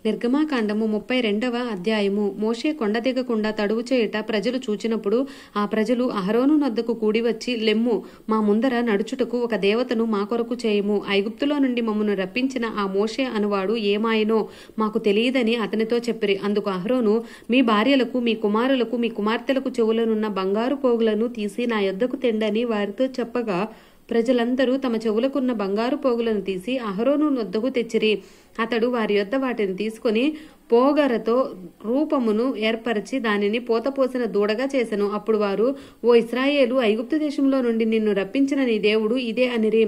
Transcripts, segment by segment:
నిర్గమాకాండము 32వ అధ్యాయము. మోషే కొండ దిగకుండా తడువు చేయుట ప్రజలు చూచినప్పుడు ఆ ప్రజలు అహరోను నొద్దకు కూడి వచ్చి, లెమ్ము, మా ముందర నడుచుటకు ఒక దేవతను మా కొరకు చేయము. ఐగుప్తులో నుండి మమ్మను రప్పించిన ఆ మోషే అనువాడు ఏమాయనో మాకు తెలియదని అతనితో చెప్పిరి. అందుకు అహరోను, మీ భార్యలకు, మీ కుమారులకు, మీ కుమార్తెలకు చెవులనున్న బంగారు పోగులను తీసి నా యొద్దకు తెండని వారితో చెప్పగా, ప్రజలందరూ తమ చెవులకున్న బంగారు పోగులను తీసి అహరోను నొద్దకు తెచ్చిరి. అతడు వారి యొద్ద వాటిని తీసుకుని పోగరతో రూపమును ఏర్పరిచి దానిని పోతపోసిన దూడగా చేసెను. అప్పుడు వారు, ఓ ఇశ్రాయేలు, ఐగుప్తు దేశంలో నుండి నిన్ను రప్పించిన నీ దేవుడు ఇదే అనిరి.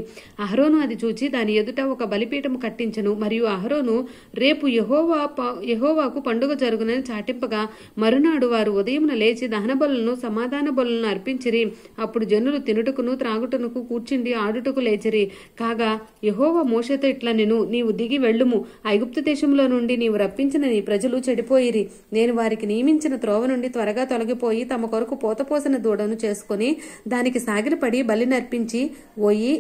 అహరోను అది చూచి దాని ఎదుట ఒక బలిపీఠము కట్టించెను. మరియు అహరోను, రేపు యెహోవాకు పండుగ జరుగునని చాటింపగా, మరునాడు వారు ఉదయమున లేచి దహన బలులను సమాధాన బలులను అర్పించిరి. అప్పుడు జనులు తినుటకును త్రాగుటకు కూర్చుండి ఆడుటకు లేచిరి. కాగా యెహోవా మోషేతో ఇట్లనెను, నీవు దిగి వెళ్ళుము. ఐగుప్తు దేశంలో నుండి నీవు రప్పించిన నీ ప్రజలు చెడిపోయిరి. నేను వారికి నియమించిన త్రోవ నుండి త్వరగా తొలగిపోయి తమ కొరకు పోతపోసిన దూడను చేసుకుని దానికి సాగిలపడి బలి నర్పించి, ఓయి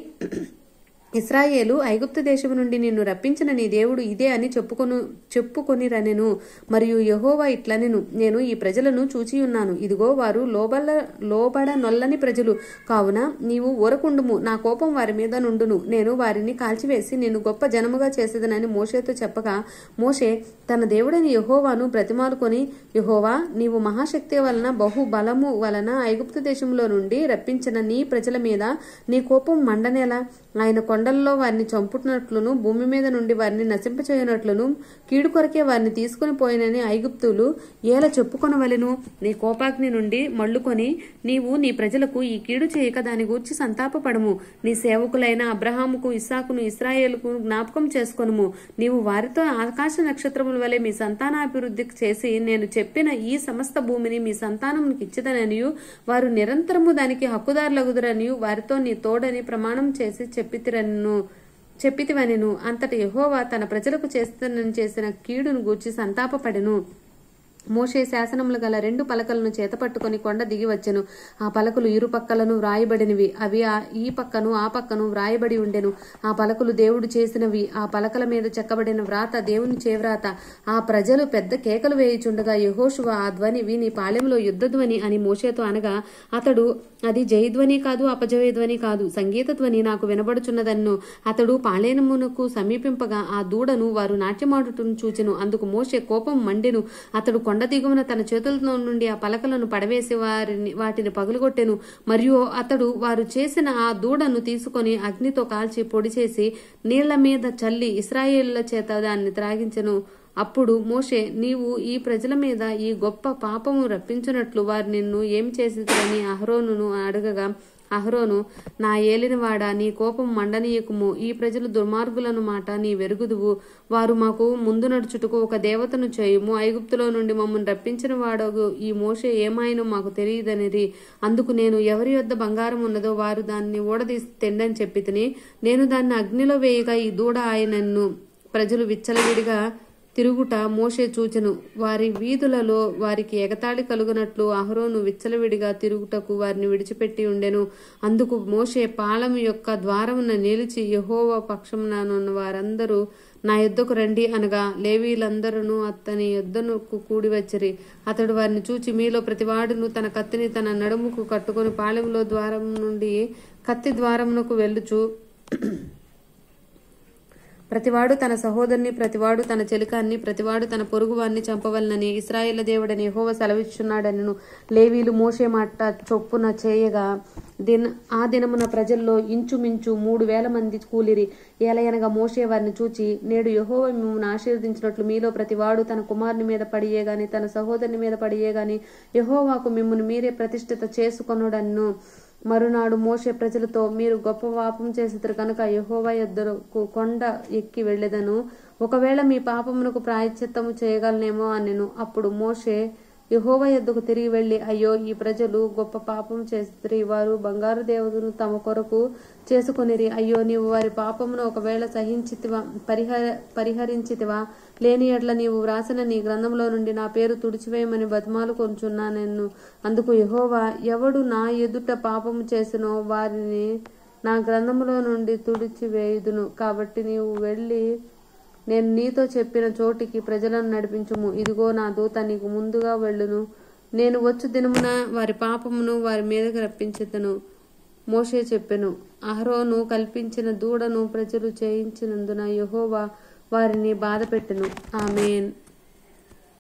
ఇశ్రాయేలు, ఐగుప్తు దేశము నుండి నిన్ను రప్పించిన నీ దేవుడు ఇదే అని చెప్పుకొనిరనెను. మరియు యెహోవా ఇట్లనెను, నేను ఈ ప్రజలను చూచియున్నాను. ఇదిగో, వారు లోబడనొల్లని ప్రజలు. కావున నీవు ఊరకుండుము, నా కోపం వారి మీద నుండును. నేను వారిని కాల్చివేసి నిన్ను గొప్ప జనముగా చేసేదనని మోషేతో చెప్పగా, మోషే తన దేవుడని యెహోవాను బ్రతిమాలుకొని, యెహోవా, నీవు మహాశక్తి వలన బహుబలము వలన ఐగుప్తు దేశంలో నుండి రప్పించిన నీ ప్రజల మీద నీ కోపం మండనేలా? ఆయన కొండల్లో వారిని చంపునట్లును భూమి మీద నుండి వారిని నశింపచేయనట్లును కీడు కొరకే వారిని తీసుకుని పోయినని ఐగుప్తులు ఏల చెప్పుకొనవలెను. నీ కోపాగ్ని నుండి మళ్ళుకొని నీవు నీ ప్రజలకు ఈ కీడు చేయక దాని గూర్చి సంతాపపడము. నీ సేవకులైన అబ్రహాముకు, ఇస్సాకును, ఇశ్రాయేలుకు జ్ఞాపకం చేసుకొనుము. నీవు వారితో ఆకాశ నక్షత్రముల వలె మీ సంతానాభివృద్ధి చేసి నేను చెప్పిన ఈ సమస్త భూమిని మీ సంతానమునికి ఇచ్చదననియు వారు నిరంతరము దానికి హక్కుదారులగుదురనియు వారితో నీ తోడని ప్రమాణం చేసి చెప్పితివనెను. అంతటి యెహోవా తన ప్రజలకు చేసిన కీడును గూర్చి సంతాపపడెను. మోషే శాసనములు గల 2 పలకలను చేతపట్టుకుని కొండ దిగి వచ్చెను. ఆ పలకలు ఇరు పక్కలను వ్రాయబడినవి. అవి ఈ పక్కను ఆ పక్కను వ్రాయబడి ఉండెను. ఆ పలకలు దేవుడు చేసినవి. ఆ పలకల మీద చెక్కబడిన వ్రాత దేవుని చేవ్రాత. ఆ ప్రజలు పెద్ద కేకలు వేయుచుండగా యెహోషువ ఆ ధ్వని విని పాళెంలో యుద్ధధ్వని అని మోషేతో అనగా, అతడు, అది జయధ్వని కాదు, అపజయధ్వని కాదు, సంగీత ధ్వని నాకు వినబడుచున్నదన్ను. అతడు పాళెమునకు సమీపింపగా ఆ దూడను వారు నాట్యమాడుటను చూచెను. అందుకు మోషే కోపం మండెను. అతడు కొండ దిగువన తన చేతుల నుండి ఆ పలకలను పడవేసి వాటిని పగులుగొట్టెను. మరియు అతడు వారు చేసిన ఆ దూడను తీసుకొని అగ్నితో కాల్చి పొడి చేసి నీళ్ల మీద చల్లి ఇశ్రాయేలుల చేత దాన్ని త్రాగించెను. అప్పుడు మోషే, నీవు ఈ ప్రజల మీద ఈ గొప్ప పాపము రప్పించున్నట్లు వారు నిన్ను ఏమి చేసిరని అహరోనును అడగగా, అహరోను, నా ఏలినవాడా, నీ కోపం మండనీయకుము. ఈ ప్రజలు దుర్మార్గులను మాట నీ వెరుగుదువు. వారు మాకు ముందు నడుచుటకు ఒక దేవతను చేయుము. ఐగుప్తులో నుండి మమ్మల్ని రప్పించిన వాడగు ఈ మోషే ఏమాయనో మాకు తెలియదనిది. అందుకు నేను, ఎవరి యొద్ద బంగారం ఉన్నదో వారు దాన్ని ఊడదీసి తెండని చెప్పితిని. నేను దాన్ని అగ్నిలో వేయగా ఈ దూడ ఆయనను. ప్రజలు విచ్చలవిడిగా తిరుగుట మోషే చూచెను. వారి వీధులలో వారికి ఎగతాళి కలుగునట్లు అహరోను విచ్చలవిడిగా తిరుగుటకు వారిని విడిచిపెట్టి ఉండెను. అందుకు మోషే పాళెము యొక్క ద్వారమున నిలిచి, యెహోవా పక్షమున వారందరూ నా యొద్దకు రండి అనగా, లేవీలందరూ అతని యొద్దకు కూడి వచ్చిరి. అతడు వారిని చూచి, మీలో ప్రతివాడును తన కత్తిని తన నడుముకు కట్టుకొని పాళెములో ద్వారం నుండి కత్తి ద్వారమునకు వెళ్ళుచు, ప్రతివాడు తన సహోదరుని, ప్రతివాడు తన చెలికాన్ని, ప్రతివాడు తన పొరుగువాన్ని చంపవలనని ఇశ్రాయేలు దేవుడని యెహోవా సెలవిచ్చున్నాడనెను. లేవీలు మోషే మాట చొప్పున చేయగా ఆ దినమున ప్రజల్లో ఇంచుమించు 3000 మంది కూలిరి. ఏలయనగా మోషే వారిని చూచి, నేడు యెహోవా మిమ్మల్ని ఆశీర్వదించినట్లు మీలో ప్రతివాడు తన కుమారుని మీద పడియే గాని తన సహోదరుని మీద పడియే గాని యెహోవాకు మిమ్మల్ని మీరే ప్రతిష్ఠిత చేసుకొనుడన్ను. మరునాడు మోషే ప్రజలతో, మీరు గొప్ప పాపం చేసిద్దరు కనుక యెహోవా యొద్దకు కొండ ఎక్కి వెళ్ళెదను. ఒకవేళ మీ పాపమునకు ప్రాయశ్చిత్తము చేయగలనేమో అనెను. అప్పుడు మోషే యెహోవా యొద్దకు తిరిగి వెళ్లి, అయ్యో, ఈ ప్రజలు గొప్ప పాపం చేసిరి. వారు బంగారు దేవుడును తమ కొరకు చేసుకొనిరి. అయ్యో, నీవు వారి పాపమును ఒకవేళ పరిహరించితివా? లేని ఎడ్ల నీవు వ్రాసిన నీ గ్రంథంలో నుండి నా పేరు తుడిచివేయమని బతిమాలుకొనుచున్నానెను. అందుకు యెహోవా, ఎవడు నా ఎదుట పాపము చేసినో వారిని నా గ్రంథములో నుండి తుడిచివేయుదును. కాబట్టి నీవు వెళ్ళి నేను నీతో చెప్పిన చోటికి ప్రజలను నడిపించుము. ఇదిగో నా దూత నీకు ముందుగా వెళ్ళును. నేను వచ్చు దినమున వారి పాపమును వారి మీదకి రప్పించెదను. మోషే చెప్పెను. అహరోను కల్పించిన దూడను ప్రజలు చేయించినందున యెహోవా వారిని బాధపెట్టెను. ఆమేన్.